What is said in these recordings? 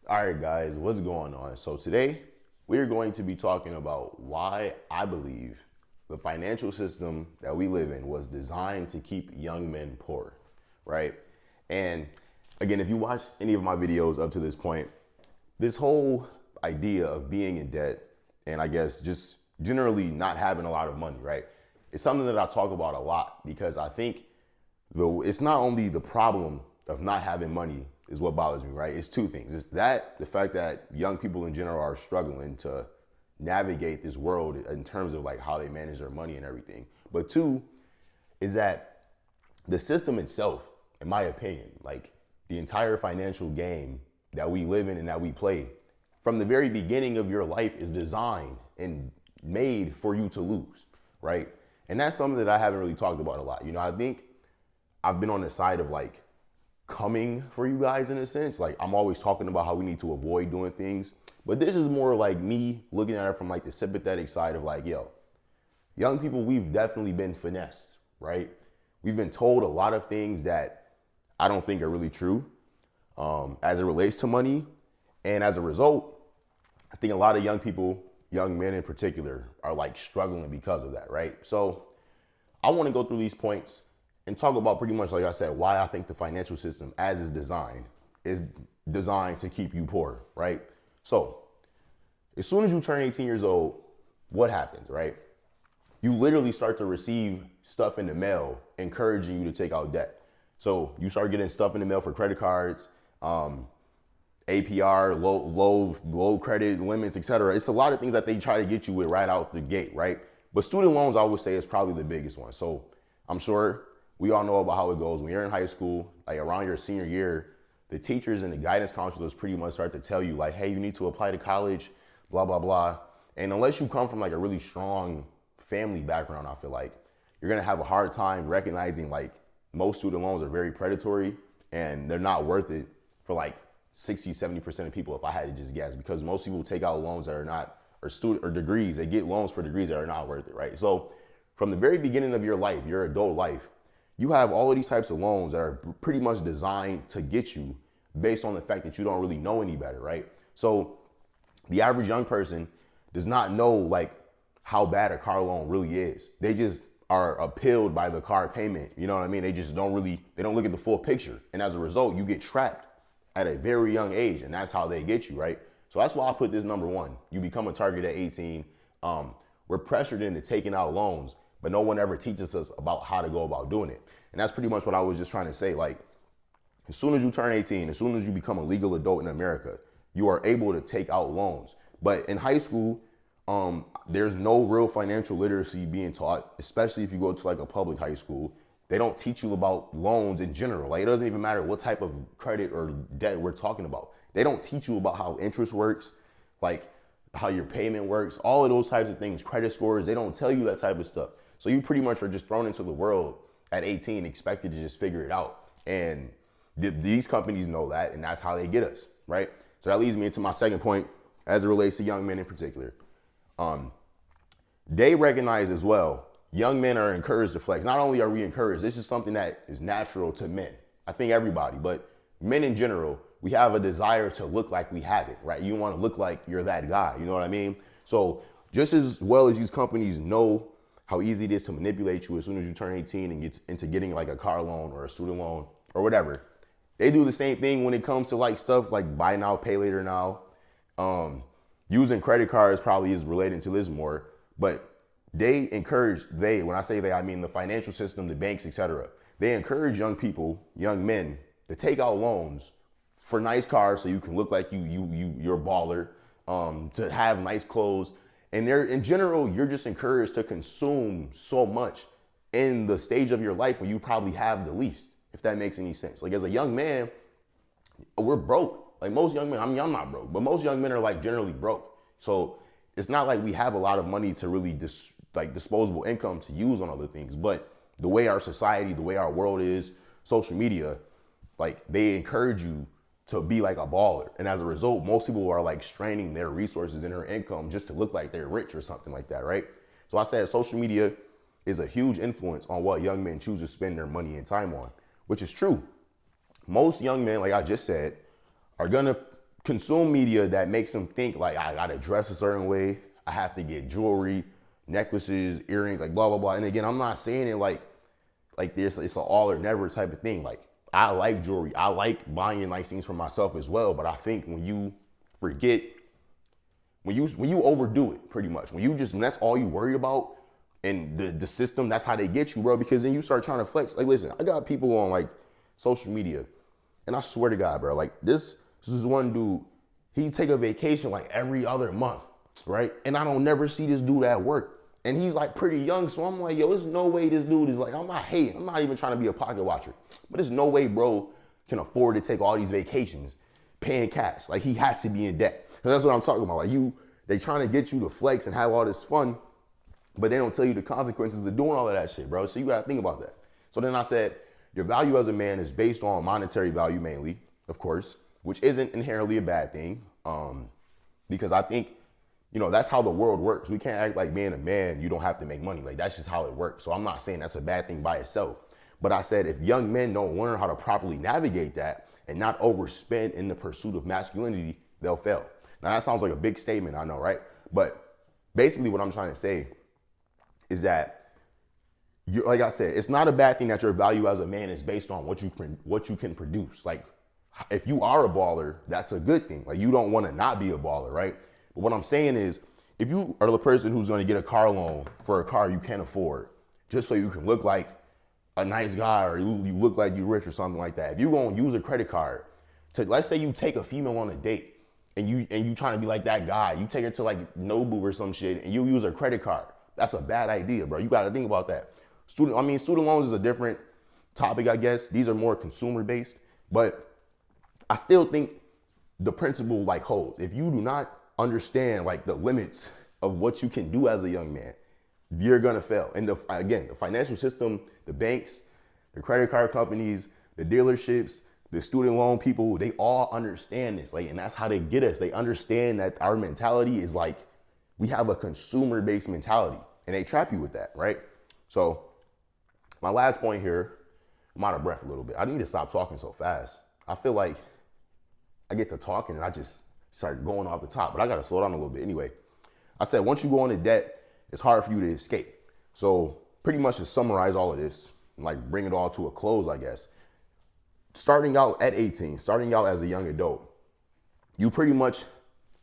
All right, guys, what's going on? So today we're going to be talking about why I believe the financial system that we live in was designed to keep young men poor, right? And again, if you watch any of my videos up to this point, this whole idea of being in debt and I guess just generally not having a lot of money, right? It's something that I talk about a lot because I think though it's not only the problem of not having money is what bothers me, right? It's two things. It's that the fact that young people in general are struggling to navigate this world in terms of like how they manage their money and everything. But two is that the system itself, in my opinion, like the entire financial game that we live in and that we play, from the very beginning of your life is designed and made for you to lose, right? And that's something that I haven't really talked about a lot. I think I've been on the side of like coming for you guys in a sense. Like I'm always talking about how we need to avoid doing things. But this is more like me looking at it from like the sympathetic side of like, yo, young people, we've definitely been finessed, right? We've been told a lot of things that I don't think are really true as it relates to money. And as a result, I think a lot of young people, young men in particular, are like struggling because of that, right? So I want to go through these points and talk about pretty much, like I said, why I think the financial system as is designed to keep you poor, right? So as soon as you turn 18 years old, what happens, right? You literally start to receive stuff in the mail encouraging you to take out debt. So you start getting stuff in the mail for credit cards, APR, low credit limits, etc. It's a lot of things that they try to get you with right out the gate, right? But student loans, I would say, is probably the biggest one. So I'm sure we all know about how it goes when you're in high school, like around your senior year, the teachers and the guidance counselors pretty much start to tell you like, hey, you need to apply to college, blah, blah, blah. And unless you come from like a really strong family background, I feel like you're gonna have a hard time recognizing like most student loans are very predatory and they're not worth it for like 60, 70% of people, if I had to just guess, because most people take out loans that are not, or degrees, they get loans for degrees that are not worth it, right? So from the very beginning of your life, your adult life, you have all of these types of loans that are pretty much designed to get you based on the fact that you don't really know any better, right? So the average young person does not know like how bad a car loan really is. They just are appealed by the car payment. You know what I mean? They just they don't look at the full picture. And as a result, you get trapped at a very young age. And that's how they get you, right? So that's why I put this number one. You become a target at 18. We're pressured into taking out loans, but no one ever teaches us about how to go about doing it. And that's pretty much what I was just trying to say. Like, as soon as you turn 18, as soon as you become a legal adult in America, you are able to take out loans. But in high school, there's no real financial literacy being taught, especially if you go to like a public high school. They don't teach you about loans in general. Like it doesn't even matter what type of credit or debt we're talking about. They don't teach you about how interest works, like how your payment works, all of those types of things, credit scores. They don't tell you that type of stuff. So you pretty much are just thrown into the world at 18, expected to just figure it out. And these companies know that, and that's how they get us, right? So that leads me into my second point as it relates to young men in particular. They recognize as well, young men are encouraged to flex. Not only are we encouraged, this is something that is natural to men. I think everybody, but men in general, we have a desire to look like we have it, right? You want to look like you're that guy, you know what I mean? So just as well as these companies know how easy it is to manipulate you as soon as you turn 18 and get into getting like a car loan or a student loan or whatever, they do the same thing when it comes to like stuff like buy now, pay later now. Using credit cards probably is related to this more, but when I say they, I mean the financial system, the banks, etc. They encourage young people, young men, to take out loans for nice cars so you can look like you're a baller, to have nice clothes. And in general, you're just encouraged to consume so much in the stage of your life when you probably have the least, if that makes any sense. Like as a young man, we're broke. Like most young men, I mean, I'm not broke, but most young men are like generally broke. So it's not like we have a lot of money to really disposable income to use on other things. But the way our society, the way our world is, social media, like they encourage you to be like a baller. And as a result, most people are like straining their resources and their income just to look like they're rich or something like that, right? So I said social media is a huge influence on what young men choose to spend their money and time on, which is true. Most young men, like I just said, are gonna consume media that makes them think like I gotta dress a certain way, I have to get jewelry, necklaces, earrings, like blah blah blah. And again, I'm not saying it like this, it's an all or never type of thing. Like I like jewelry, I like buying nice things for myself as well. But I think when you forget, when you overdo it, pretty much, when that's all you worry about, and the system, that's how they get you, bro. Because then you start trying to flex. Like, listen, I got people on like social media, and I swear to God, bro, like this is one dude. He take a vacation like every other month, right? And I don't never see this dude at work. And he's like pretty young, so I'm like, yo, there's no way this dude is like, I'm not hating. I'm not even trying to be a pocket watcher. But there's no way bro can afford to take all these vacations paying cash. Like he has to be in debt. Because that's what I'm talking about. Like they trying to get you to flex and have all this fun, but they don't tell you the consequences of doing all of that shit, bro. So you gotta think about that. So then I said, your value as a man is based on monetary value mainly, of course, which isn't inherently a bad thing. Because I think, that's how the world works. We can't act like being a man, you don't have to make money. Like that's just how it works. So I'm not saying that's a bad thing by itself. But I said, if young men don't learn how to properly navigate that and not overspend in the pursuit of masculinity, they'll fail. Now that sounds like a big statement, I know, right? But basically what I'm trying to say is that, like I said, it's not a bad thing that your value as a man is based on what you can produce. Like, if you are a baller, that's a good thing. Like, you don't want to not be a baller, right? But what I'm saying is, if you are the person who's going to get a car loan for a car you can't afford, just so you can look like a nice guy or you look like you're rich or something like that, if you're going to use a credit card to, let's say you take a female on a date and you trying to be like that guy, you take her to like Nobu or some shit and you use a credit card. That's a bad idea, bro. You got to think about that. Student loans is a different topic, I guess. These are more consumer based, but I still think the principle like holds. If you do not understand like the limits of what you can do as a young man, you're gonna fail. And the financial system, the banks, the credit card companies, the dealerships, the student loan people, they all understand this. Like, and that's how they get us. They understand that our mentality is like, we have a consumer-based mentality, and they trap you with that, right? So my last point here, I'm out of breath a little bit. I need to stop talking so fast. I feel like I get to talking and I just start going off the top, but I gotta slow down a little bit. Anyway, I said once you go into debt, it's hard for you to escape. So pretty much to summarize all of this, and like bring it all to a close, I guess. Starting out at 18, starting out as a young adult, you pretty much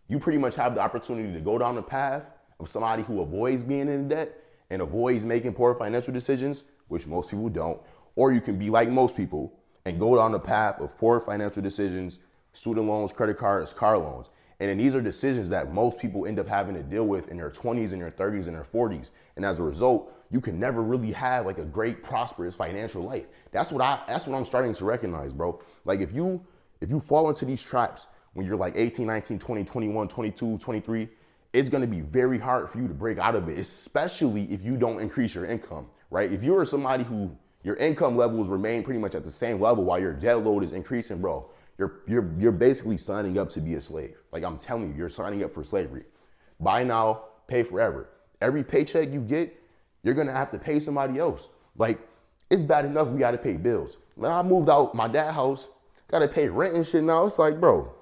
have the opportunity to go down the path of somebody who avoids being in debt and avoids making poor financial decisions, which most people don't. Or you can be like most people and go down the path of poor financial decisions, student loans, credit cards, car loans. And then these are decisions that most people end up having to deal with in their 20s and their 30s and their 40s. And as a result, you can never really have like a great, prosperous financial life. That's what I'm starting to recognize, bro. Like if you fall into these traps when you're like 18, 19, 20, 21, 22, 23, it's gonna be very hard for you to break out of it, especially if you don't increase your income, right? If you're somebody who your income levels remain pretty much at the same level while your debt load is increasing, bro, you're basically signing up to be a slave. Like I'm telling you, you're signing up for slavery. Buy now, pay forever. Every paycheck you get, you're gonna have to pay somebody else. Like it's bad enough we gotta pay bills. When I moved out my dad's house, gotta pay rent and shit now. It's like, bro,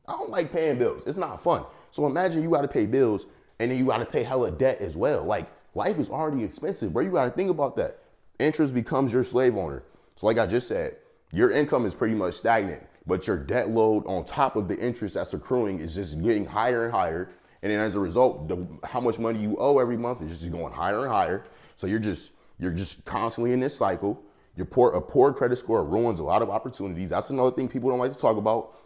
I don't like paying bills. It's not fun. So imagine you gotta pay bills and then you gotta pay hella debt as well. Like life is already expensive, bro. You gotta think about that. Interest becomes your slave owner. So like I just said, your income is pretty much stagnant, but your debt load on top of the interest that's accruing is just getting higher and higher. And then as a result, how much money you owe every month is just going higher and higher. So you're just constantly in this cycle. A poor credit score ruins a lot of opportunities. That's another thing people don't like to talk about.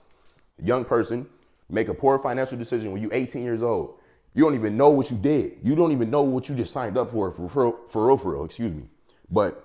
A young person make a poor financial decision when you're 18 years old. You don't even know what you did. You don't even know what you just signed up for real, excuse me. But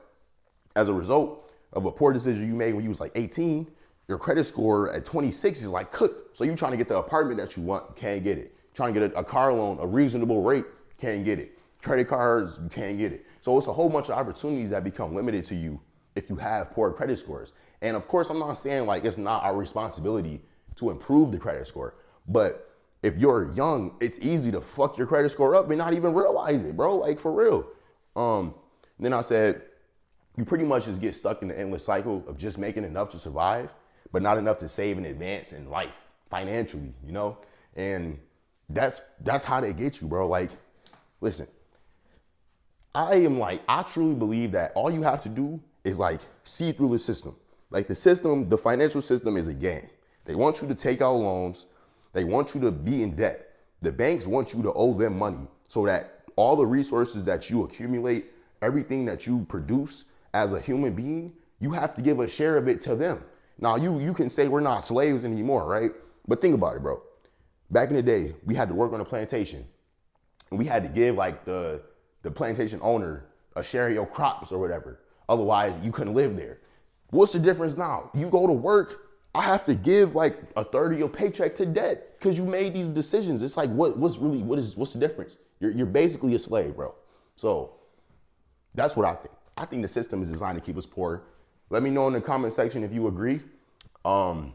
as a result of a poor decision you made when you was like 18, your credit score at 26 is like cooked. So you trying to get the apartment that you want, can't get it. Trying to get a car loan, a reasonable rate, can't get it. Credit cards, you can't get it. So it's a whole bunch of opportunities that become limited to you if you have poor credit scores. And of course, I'm not saying like it's not our responsibility to improve the credit score, but if you're young, it's easy to fuck your credit score up and not even realize it, bro, like for real. Then I said, you pretty much just get stuck in the endless cycle of just making enough to survive, but not enough to save and advance in life. financially, you know? And that's how they get you, bro. Like, listen, I truly believe that all you have to do is like see through the system. Like the financial system is a game. They want you to take out loans. They want you to be in debt. The banks want you to owe them money so that all the resources that you accumulate, everything that you produce as a human being, you have to give a share of it to them. Now you can say we're not slaves anymore, right? But think about it, bro. Back in the day, we had to work on a plantation and we had to give like the plantation owner a share of your crops or whatever. Otherwise, you couldn't live there. What's the difference now? You go to work, I have to give like a third of your paycheck to debt because you made these decisions. It's like, what's the difference? You're basically a slave, bro. So that's what I think. I think the system is designed to keep us poor. Let me know in the comment section if you agree. I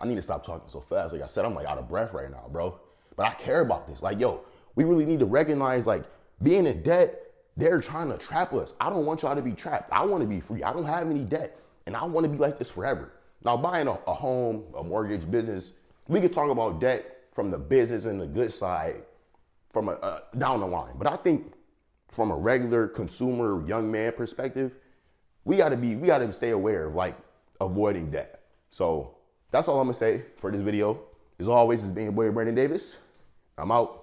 need to stop talking so fast. Like I said, I'm like out of breath right now, bro. But I care about this. Like, yo, we really need to recognize like being in debt, they're trying to trap us. I don't want y'all to be trapped. I want to be free. I don't have any debt. And I want to be like this forever. Now, buying a home, a mortgage, business, we could talk about debt from the business and the good side from down the line. But I think from a regular consumer, young man perspective, we gotta stay aware of like avoiding debt. So that's all I'm gonna say for this video. As always, it's been your boy Brandon Davis. I'm out.